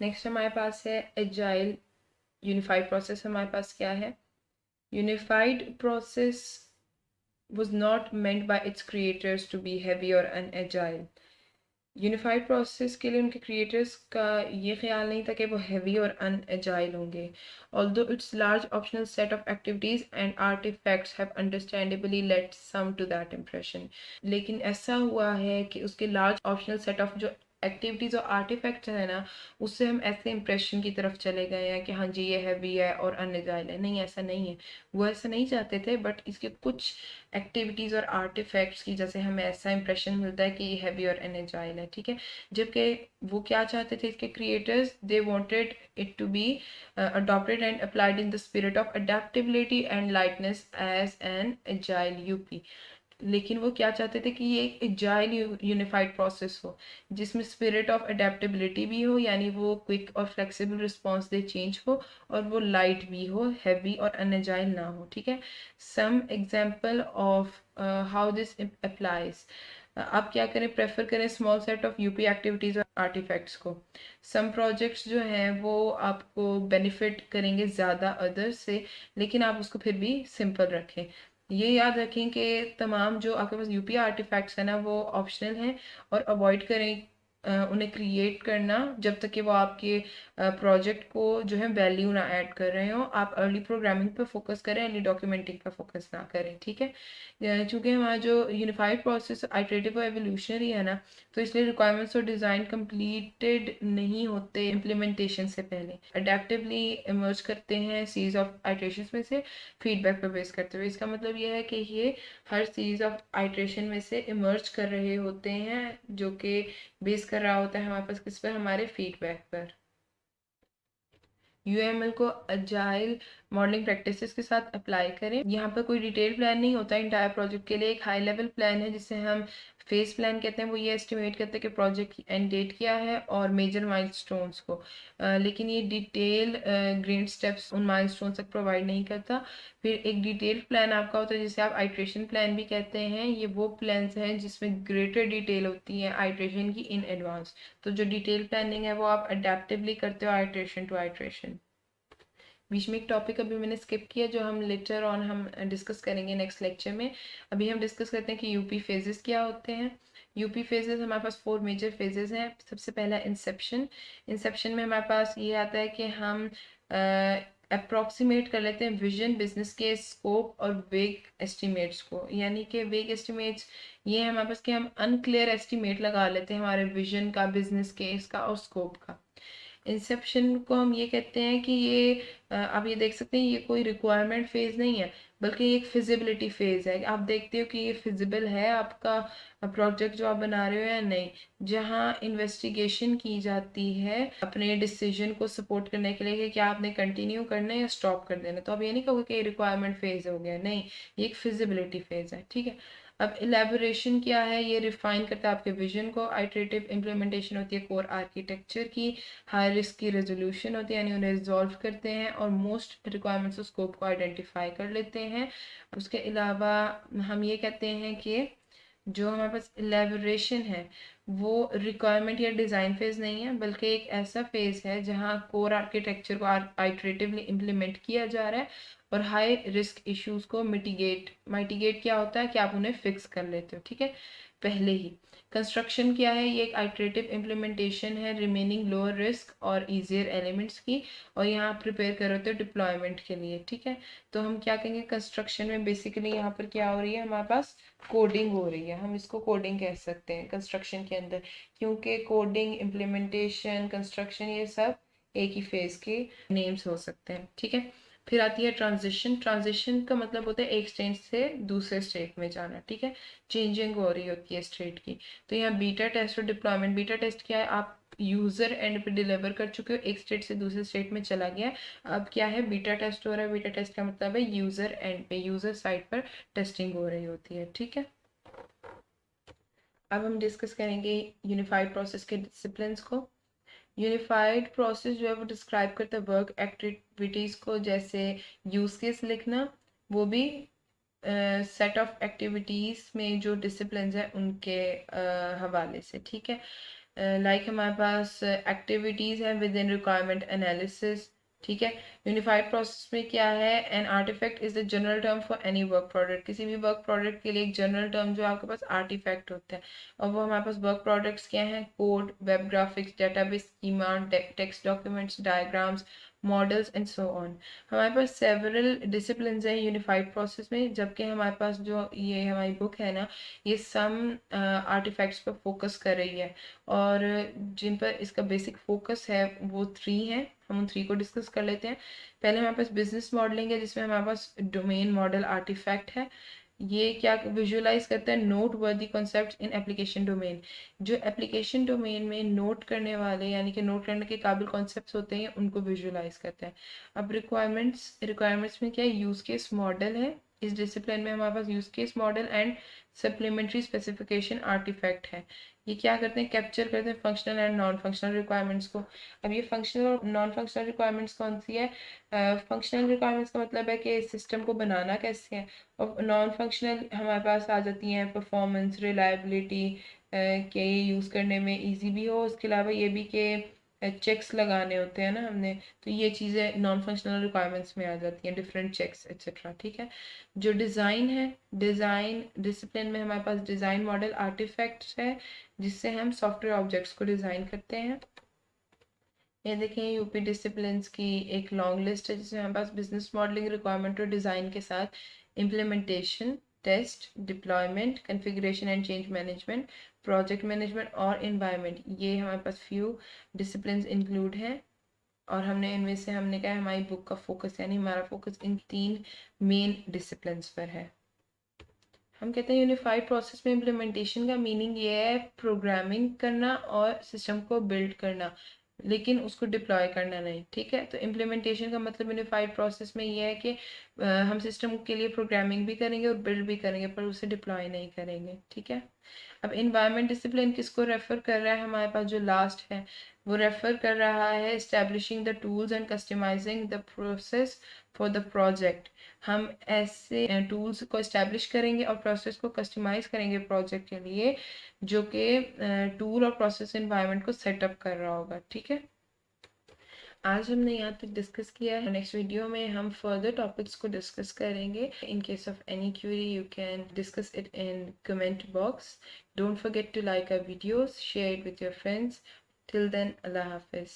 Next हमारे पास है agile unified process. हमारे पास क्या है? Unified process was not meant by its creators to be heavy or unagile। Unified process के लिए उनके क्रिएटर्स का ये ख्याल नहीं था कि वो हैवी और अनएजाइल होंगे। Although it's large optional set of activities and artifacts have understandably led some to that impression. लेकिन ऐसा हुआ है कि उसके लार्ज ऑप्शनल सेट ऑफ जो एक्टिविटीज़ और आर्टिफैक्ट्स है ना, उससे हम ऐसे इंप्रेशन की तरफ चले गए हैं कि हाँ जी ये हैवी है और अनएजाइल है। नहीं, ऐसा नहीं है। वो ऐसा नहीं चाहते थे, बट इसके कुछ एक्टिविटीज़ और आर्टिफैक्ट्स की वजह से हमें ऐसा इंप्रेशन मिलता है कि ये हैवी और एनर्जाइल है, ठीक है। जबकि वो क्या चाहते थे इसके creators? They wanted it to be adopted and applied in the spirit of adaptability and lightness as an agile UP। लेकिन वो क्या चाहते थे कि ये एक एजाइल यूनिफाइड प्रोसेस हो जिसमें स्पिरिट ऑफ अडेप्टेबिलिटी भी हो, यानी वो क्विक और फ्लेक्सिबल रिस्पॉन्स दे चेंज को, और वो लाइट भी हो, हैवी और अनएजाइल ना हो, ठीक है। Some example of how this applies. आप क्या करें? प्रेफर करें small set of UP activities और आर्टिफैक्ट्स को। सम प्रोजेक्ट्स जो हैं वो आपको बेनिफिट करेंगे ज़्यादा अदर्स से, लेकिन आप उसको फिर भी सिंपल रखें। ये याद रखें कि तमाम जो आपके पास यूपी आर्टिफैक्ट्स है ना वो ऑप्शनल हैं, और अवॉइड करें उन्हें क्रिएट करना जब तक कि वो आपके प्रोजेक्ट को जो है वैल्यू ना ऐड कर रहे हो। आप अर्ली प्रोग्रामिंग पे फोकस करें, अर्ली डॉक्यूमेंटिंग पे फोकस ना करें, ठीक है। चूँकि हमारा जो यूनिफाइड प्रोसेस आइटरेटिव और एवोल्यूशनरी है ना, तो इसलिए रिक्वायरमेंट्स और डिज़ाइन कंप्लीटेड नहीं होते इम्प्लीमेंटेशन से पहले, अडेप्टिवली इमर्ज करते हैं सीरीज ऑफ आइट्रेशंस में से, फीडबैक पर बेस करते हुए। इसका मतलब ये है कि ये हर सीरीज ऑफ आइट्रेशन में से इमर्ज कर रहे होते हैं, जो कि बेस कर रहा होता है हमारे पास किस पर? हमारे फीडबैक पर। यूएमएल को अजाइल मॉडलिंग प्रैक्टिसेस के साथ अप्लाई करें। यहाँ पर कोई डिटेल प्लान नहीं होता इंटायर प्रोजेक्ट के लिए, एक हाई लेवल प्लान है जिसे हम फेस प्लान कहते हैं। वो ये एस्टिमेट करते हैं कि प्रोजेक्ट की एंड डेट क्या है और मेजर माइलस्टोन्स को, लेकिन ये डिटेल ग्रेड स्टेप्स उन माइलस्टोन्स तक प्रोवाइड नहीं करता। फिर एक डिटेल प्लान आपका होता है जिसे आप आइट्रेशन प्लान भी कहते हैं। ये वो प्लान्स हैं जिसमें ग्रेटर डिटेल होती है आइट्रेशन की इन एडवांस। तो जो डिटेल प्लानिंग है वो आप अडेप्टिवली करते हो आइट्रेशन टू आइट्रेशन। बीच में एक टॉपिक अभी मैंने स्किप किया जो हम लेटर ऑन हम डिस्कस करेंगे नेक्स्ट लेक्चर में। अभी हम डिस्कस करते हैं कि यूपी फेजेस क्या होते हैं। यूपी फेजेस हमारे पास 4 मेजर फेजेस हैं। सबसे पहला इंसेप्शन। इंसेप्शन में हमारे पास ये आता है कि हम अप्रॉक्सीमेट कर लेते हैं विजन, बिजनेस के स्कोप और वेग एस्टिमेट्स को। यानी कि वेग एस्टिमेट्स ये है हमारे पास कि हम अनक्लियर एस्टिमेट लगा लेते हैं हमारे विजन का, बिजनेस केस का और स्कोप का। इंसेप्शन को हम ये कहते हैं कि ये आप ये देख सकते हैं ये कोई रिक्वायरमेंट फेज नहीं है, बल्कि एक फिजिबिलिटी फेज है। आप देखते हो कि ये फिजिबल है आपका प्रोजेक्ट जो आप बना रहे हो या नहीं। जहाँ इन्वेस्टिगेशन की जाती है अपने डिसीजन को सपोर्ट करने के लिए कि क्या आपने कंटिन्यू करना है या स्टॉप कर देना। तो आप ये नहीं कहोगे कि रिक्वायरमेंट फेज हो गया, नहीं, ये एक फिजिबिलिटी फेज है, ठीक है। अब इलेबोरेशन क्या है? ये रिफाइन करता है आपके विजन को। आइटरेटिव इम्प्लीमेंटेशन होती है कोर आर्किटेक्चर की। हाई रिस्क की रेजोल्यूशन होती है, यानी उन्हें रिजॉल्व करते हैं और मोस्ट रिक्वायरमेंट्स और स्कोप को आइडेंटिफाई कर लेते हैं। उसके अलावा हम ये कहते हैं कि जो हमारे पास इलेबोरेशन है वो रिक्वायरमेंट या डिज़ाइन फेज नहीं है, बल्कि एक ऐसा फेज है जहाँ कोर आर्किटेक्चर को आइटरेटिवली इम्प्लीमेंट किया जा रहा है और हाई रिस्क इश्यूज को मिटिगेट क्या होता है कि आप उन्हें फिक्स कर लेते हो, ठीक है, पहले ही। कंस्ट्रक्शन क्या है? ये एक आइटरेटिव इम्प्लीमेंटेशन है रिमेनिंग लोअर रिस्क और ईजियर एलिमेंट्स की, और यहाँ आप प्रिपेयर कर होते हो डिप्लॉयमेंट के लिए, ठीक है। तो हम क्या कहेंगे कंस्ट्रक्शन में? बेसिकली यहाँ पर क्या हो रही है हमारे पास? कोडिंग हो रही है। हम इसको कोडिंग कह सकते हैं कंस्ट्रक्शन के अंदर, क्योंकि कोडिंग, इम्प्लीमेंटेशन, कंस्ट्रक्शन ये सब एक ही फेज के नेम्स हो सकते हैं, ठीक है। फिर आती है ट्रांजिशन। ट्रांजिशन का मतलब होता है एक स्टेट से दूसरे स्टेट में जाना, ठीक है, चेंजिंग हो रही होती है स्टेट की। तो यहाँ बीटा टेस्ट और डिप्लॉयमेंट। बीटा टेस्ट क्या है? आप यूजर एंड पे डिलीवर कर चुके हो, एक स्टेट से दूसरे स्टेट में चला गया। अब क्या है? बीटा टेस्ट हो रहा है। बीटा टेस्ट का मतलब है यूजर एंड पे, यूजर साइड पर टेस्टिंग हो रही होती है, ठीक है। अब हम डिस्कस करेंगे यूनिफाइड प्रोसेस के डिसिप्लिन्स को। यूनिफाइड प्रोसेस जो है वो डिस्क्राइब करता है वर्क एक्टिविटीज़ को, जैसे यूज केस लिखना, वो भी सेट ऑफ एक्टिविटीज़ में जो डिसिप्लिन है उनके हवाले से, ठीक है। लाइक हमारे पास एक्टिविटीज़ हैं विद इन रिक्वायरमेंट एनालिसिस, ठीक है। यूनिफाइड प्रोसेस में क्या है, an artifact is the general term for any work product. किसी भी वर्क प्रोडक्ट के लिए एक जनरल टर्म जो आपके पास आर्टिफैक्ट होता है, और वो हमारे पास वर्क प्रोडक्ट्स क्या हैं, code, web graphics, database schema, text documents, diagrams, models and so on. हमारे पास सेवरल डिसिप्लिन हैं यूनिफाइड प्रोसेस में, जबकि हमारे पास जो ये हमारी बुक है ना, ये सम आर्टिफैक्ट्स पर फोकस कर रही है, और जिन पर इसका बेसिक फोकस है वो 3 हैं। हम उन 3 को डिस्कस कर लेते हैं। पहले हमारे पास बिजनेस मॉडलिंग है, जिसमें हमारे पास डोमेन मॉडल आर्टिफैक्ट है। ये क्या विजुअलाइज करता है, नोट वर्दी कॉन्सेप्ट इन एप्लीकेशन डोमेन। जो एप्लीकेशन डोमेन में नोट करने वाले यानी कि नोट करने के काबिल कॉन्सेप्ट्स होते हैं, उनको विजुअलाइज करता है। अब रिक्वायरमेंट्स में क्या है, यूज केस मॉडल है। इस डिसिप्लिन में हमारे पास use case model and supplementary specification artifact है। ये क्या करते हैं, कैप्चर करते हैं functional and non functional requirements को। अब ये फंक्शनल और नॉन फंक्शनल रिक्वायरमेंट्स कौन सी है, फंक्शनल रिक्वायरमेंट्स का मतलब है कि सिस्टम को बनाना कैसे है, और नॉन फंक्शनल हमारे पास आ जाती हैं परफॉर्मेंस, रिलायबिलिटी, के ये यूज़ करने में इजी भी हो, उसके अलावा ये भी कि चेक्स लगाने होते हैं ना हमने, तो ये चीज़ें नॉन फंक्शनल रिक्वायरमेंट्स में आ जाती हैं, डिफरेंट चेक्स एक्सेट्रा, ठीक है। जो डिज़ाइन है, डिज़ाइन डिसिप्लिन में हमारे पास डिज़ाइन मॉडल आर्टिफैक्ट्स है, जिससे हम सॉफ्टवेयर ऑब्जेक्ट्स को डिज़ाइन करते हैं। ये देखें यूपी डिसिप्लिन्स की एक लॉन्ग लिस्ट है, जिसमें हमारे पास बिजनेस मॉडलिंग, रिक्वायरमेंट और डिज़ाइन के साथ implementation, test, deployment, configuration and change management, project management और इन्वायरमेंट, ये हमारे पास फ्यू डिसिप्लिन्स इंक्लूड हैं। और हमने इनमें से हमने कहा हमारी बुक का फोकस यानी हमारा फोकस इन 3 मेन डिसिप्लिन्स पर है। हम कहते हैं यूनिफाइड प्रोसेस में इम्प्लीमेंटेशन का मीनिंग ये है प्रोग्रामिंग करना और सिस्टम को बिल्ड करना, लेकिन उसको डिप्लॉय करना नहीं, ठीक है। तो इम्प्लीमेंटेशन का मतलब यूनिफाइड प्रोसेस में ये है कि हम सिस्टम के लिए प्रोग्रामिंग भी करेंगे और बिल्ड भी करेंगे, पर उसे डिप्लॉय नहीं करेंगे, ठीक है। अब इन्वायरमेंट डिसिप्लिन किसको रेफर कर रहा है, हमारे पास जो लास्ट है वो रेफर कर रहा है establishing the tools and customising the process for the project. हम ऐसे टूल्स को इस्टेब्लिश करेंगे और प्रोसेस को कस्टमाइज करेंगे प्रोजेक्ट के लिए, जो कि टूल और प्रोसेस इन्वायरमेंट को सेटअप कर रहा होगा, ठीक है। आज हमने यहाँ तक डिस्कस किया है। नेक्स्ट वीडियो में हम फर्दर टॉपिक्स को डिस्कस करेंगे। In case of any query you can discuss it in comment box. Don't forget to like our videos, share it with your friends. Till then, अल्लाह हाफिज़।